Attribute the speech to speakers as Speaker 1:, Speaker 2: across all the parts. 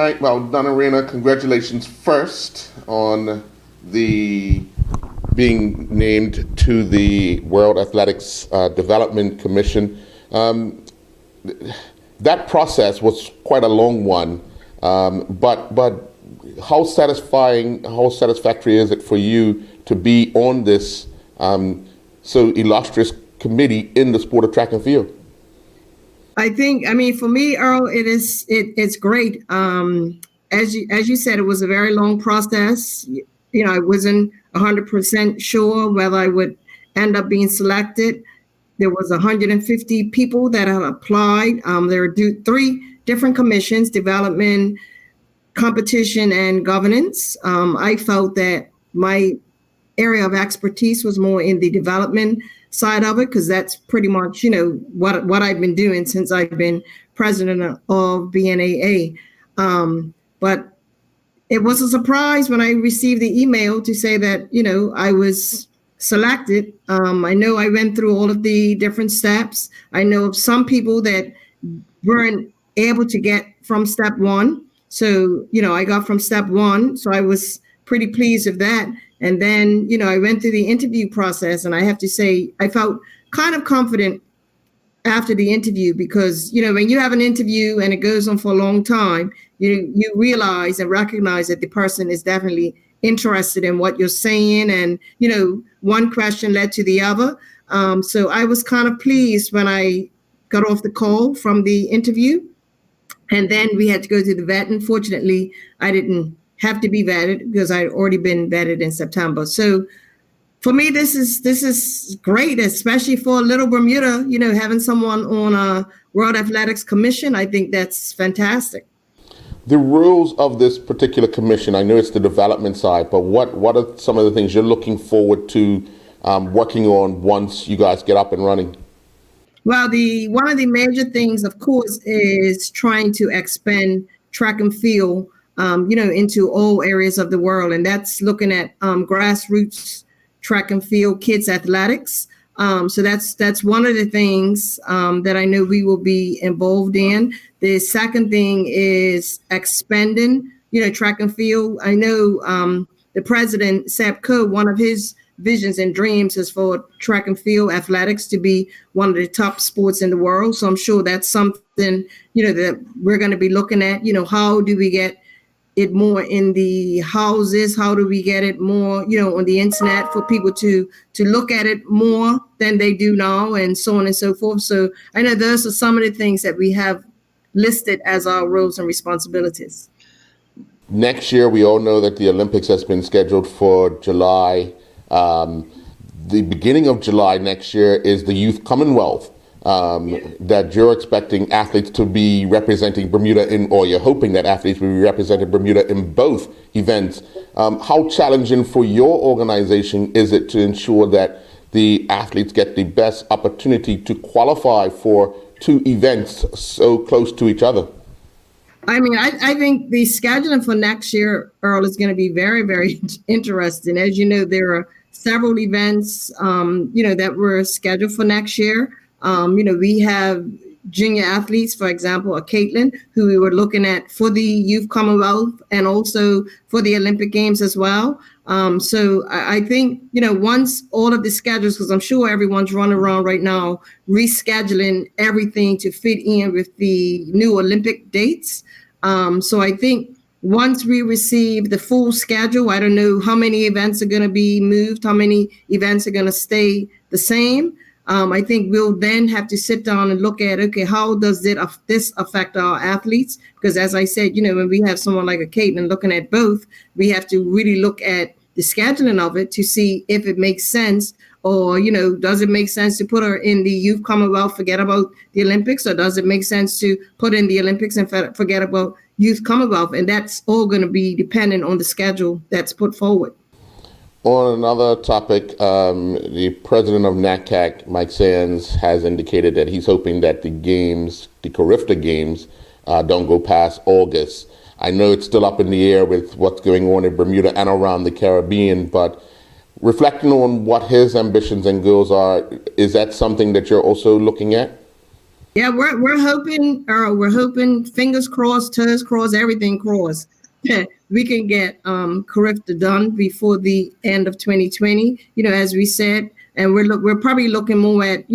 Speaker 1: right. Well, Donna, Raynor, congratulations first on the being named to the World Athletics Development Commission. That process was quite a long one, but how satisfactory is it for you to be on this so illustrious committee in the sport of track and field?
Speaker 2: I mean, for me, Earl, it's great. As you said, it was a very long process. I wasn't 100% sure whether I would end up being selected. There was 150 people that had applied. There were three different commissions: development, competition, and governance. I felt that my area of expertise was more in the development side of it, because that's pretty much, what I've been doing since I've been president of BNAA. But it was a surprise when I received the email to say that, I was selected. I know I went through all of the different steps. I know of some people that weren't able to get from step one. So, I got from step one. So I was pretty pleased with that. And then, I went through the interview process, and I have to say, I felt kind of confident after the interview, because, when you have an interview and it goes on for a long time, you realize and recognize that the person is definitely interested in what you're saying. And, one question led to the other. So I was kind of pleased when I got off the call from the interview. And then we had to go to the vetting. Fortunately, I didn't have to be vetted because I'd already been vetted in September. So for me, this is great, especially for Little Bermuda, having someone on a World Athletics Commission. I think that's fantastic.
Speaker 1: The rules of this particular commission, I know it's the development side, but what are some of the things you're looking forward to working on once you guys get up and running?
Speaker 2: Well, one of the major things, of course, is trying to expand track and field into all areas of the world. And that's looking at grassroots track and field kids athletics. So that's one of the things that I know we will be involved in. The second thing is expanding, track and field. I know the president, Seb Coe, one of his visions and dreams is for track and field athletics to be one of the top sports in the world. So I'm sure that's something, that we're going to be looking at. How do we get it more in the houses? How do we get it more, on the internet for people to look at it more than they do now, and so on and so forth. So I know those are some of the things that we have listed as our roles and responsibilities.
Speaker 1: Next year, we all know that the Olympics has been scheduled for July. The beginning of July next year is the Youth Commonwealth. That you're expecting athletes to be representing Bermuda in, or you're hoping that athletes will be representing Bermuda in both events. How challenging for your organization is it to ensure that the athletes get the best opportunity to qualify for two events so close to each other?
Speaker 2: I mean, I think the scheduling for next year, Earl, is going to be very, very interesting. As you know, there are several events, that were scheduled for next year. We have junior athletes, for example, a Caitlin, who we were looking at for the Youth Commonwealth and also for the Olympic Games as well. So I think, once all of the schedules, because I'm sure everyone's running around right now, rescheduling everything to fit in with the new Olympic dates. So I think once we receive the full schedule, I don't know how many events are going to be moved, how many events are going to stay the same. I think we'll then have to sit down and look at, okay, how does this affect our athletes? Because as I said, when we have someone like a Caitlin looking at both, we have to really look at the scheduling of it to see if it makes sense, or, does it make sense to put her in the Youth Commonwealth, forget about the Olympics, or does it make sense to put in the Olympics and forget about Youth Commonwealth? And that's all going to be dependent on the schedule that's put forward.
Speaker 1: On another topic, the president of NACAC, Mike Sands, has indicated that he's hoping that the Carifta games, don't go past August. I know it's still up in the air with what's going on in Bermuda and around the Caribbean, but reflecting on what his ambitions and goals are, is that something that you're also looking at?
Speaker 2: Yeah, we're hoping, we're hoping, fingers crossed, toes crossed, everything crossed. We can get Carifta done before the end of 2020. As we said, and we're probably looking more at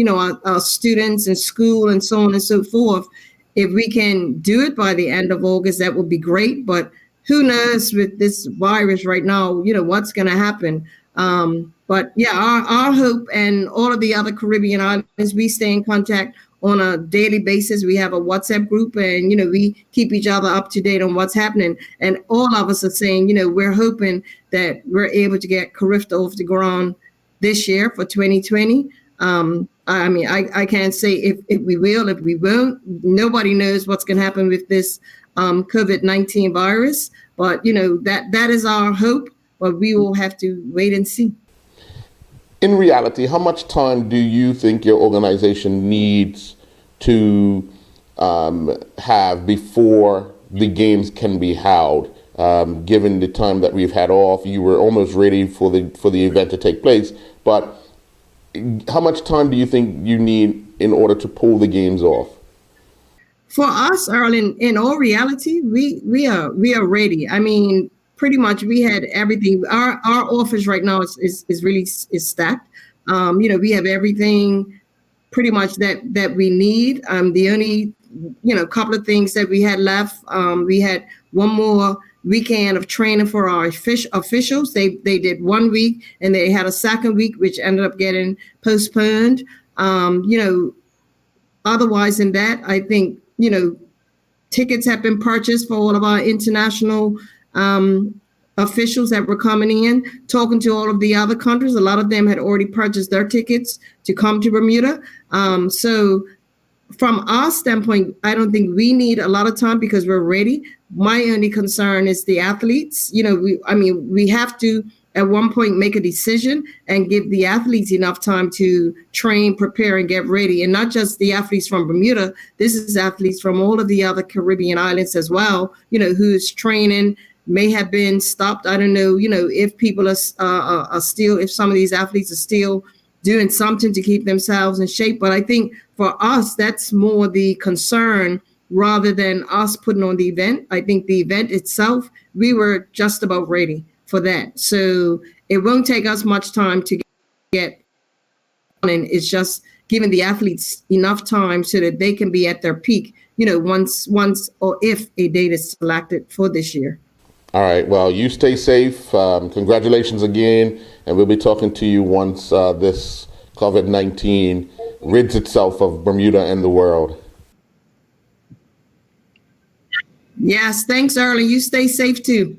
Speaker 2: our students and school and so on and so forth. If we can do it by the end of August, that would be great. But who knows with this virus right now? What's going to happen. But yeah, our hope, and all of the other Caribbean islands, we stay in contact on a daily basis. We have a WhatsApp group, and we keep each other up to date on what's happening. And all of us are saying, we're hoping that we're able to get Carifta off the ground this year for 2020. I mean, I can't say if we will, if we won't. Nobody knows what's going to happen with this COVID-19 virus, but that is our hope. But we will have to wait and see.
Speaker 1: In reality, how much time do you think your organization needs to have before the games can be held? Given the time that we've had off, you were almost ready for the event to take place. But how much time do you think you need in order to pull the games off?
Speaker 2: For us, Earl, in all reality, we are ready. I mean, pretty much we had everything. Our office right now is really stacked. We have everything pretty much that we need. The only couple of things that we had left, we had one more weekend of training for our officials. They did 1 week, and they had a second week which ended up getting postponed. Otherwise than that, I think tickets have been purchased for all of our international officials that were coming in. Talking to all of the other countries, a lot of them had already purchased their tickets to come to Bermuda. So from our standpoint, I don't think we need a lot of time because we're ready. My only concern is the athletes. We have to at one point make a decision and give the athletes enough time to train, prepare, and get ready. And not just the athletes from Bermuda. This is athletes from all of the other Caribbean islands as well, whose training may have been stopped. I don't know, if people are still, if some of these athletes are still doing something to keep themselves in shape. But I think for us, that's more the concern rather than us putting on the event. I think the event itself, we were just about ready for that. So it won't take us much time to get on, and it's just giving the athletes enough time so that they can be at their peak, once or if a date is selected for this year.
Speaker 1: All right. Well, you stay safe. Congratulations again. And we'll be talking to you once this COVID-19 rids itself of Bermuda and the world.
Speaker 2: Yes. Thanks, Earl. You stay safe too.